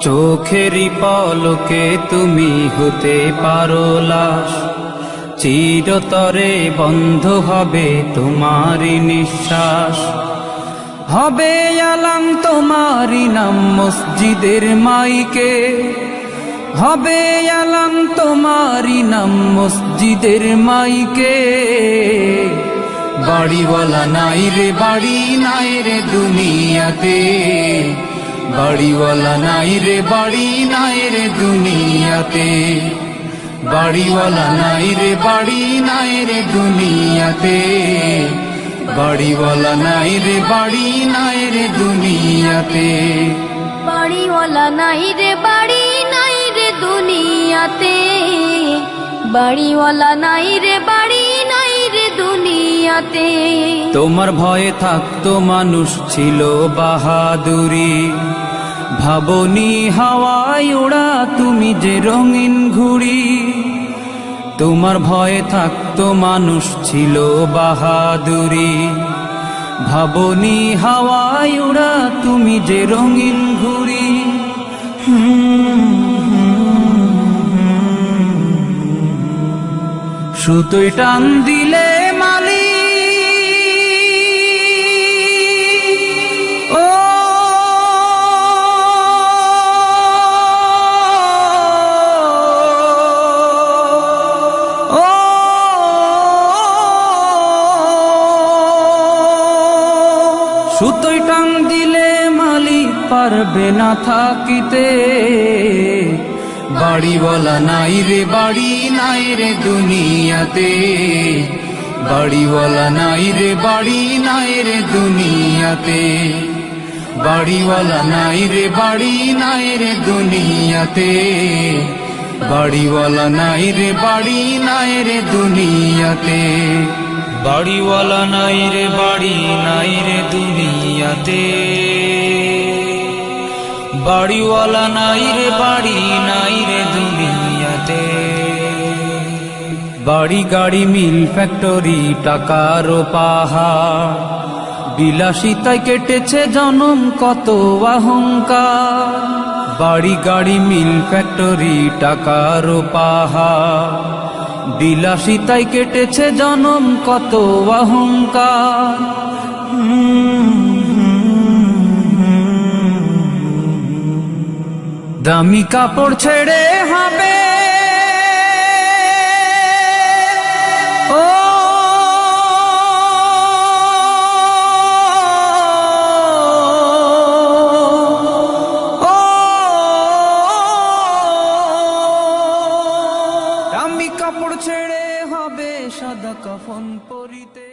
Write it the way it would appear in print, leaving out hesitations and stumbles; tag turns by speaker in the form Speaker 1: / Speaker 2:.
Speaker 1: চোখেরই পলকে তুমি হতে পারো লাশ, চিরতরে বন্ধ হবে তোমারই নিঃশ্বাস। হবে আলাম তোমারই নাম মসজিদের মাইকে, হবে আলাম তোমারই নাম মসজিদের মাইকে। বাড়িওয়ালা নাই রে বাড়ি নাই রে দুনিয়াতে, বাড়িওয়ালা নাই রে বাড়ি নাই রে দুনিয়াতে, বাড়িওয়ালা নাই রে বাড়ি নাই রে দুনিয়াতে, বাড়িওয়ালা নাই রে বাড়ি নাই রে দুনিয়াতে,
Speaker 2: বাড়িওয়ালা নাই রে বাড়ি নাই রে দুনিয়াতে, বাড়িওয়ালা নাই রে বাড়ি নাই রে দুনিয়াতে।
Speaker 1: তোমার ভয়ে থাকতো মানুষ ছিল বাহাদুরি, ভাবনি হাওয়ায় ওড়া তুমি যে রঙিন ঘুড়ি। তোমার ভয়ে থাকতো মানুষ ছিল বাহাদুরি, ভাবনি হাওয়ায় ওড়া তুমি যে রঙিন ঘুড়ি। সুতোয় টান দিলে মালি ও সুতোয় টান দিলে মালিক পারবে না থাকিতে। বাড়িওয়ালা নাই রে বাড়ি নাই রে দুনিয়াতে, বাড়িওয়ালা নাই রে বাড়ি নাই রে দুনিয়াতে, বাড়িওয়ালা নাই রে বাড়ি নাই রে দুনিয়াতে, বাড়িওয়ালা নাই রে বাড়ি নাই রে দুনিয়াতে, বাড়িওয়ালা নাই রে বাড়ি নাই রে দুনিয়াতে, বাড়িওয়ালা নাই রে বাড়ি নাই রে দুনিয়াতে। বাড়ি গাড়ি মিল ফ্যাক্টরি টাকার পাহাড়, বিলাসিতায় কেটেছে জনম কত অহংকার। বাড়ি গাড়ি মিল ফ্যাক্টরি টাকার পাহাড়, বিলাসিতায় কেটেছে জনম কত অহংকার। দামি কাপড় ছেড়ে হবে ও দামি কাপড় ছেড়ে হবে সাদা কাফন পরিতে।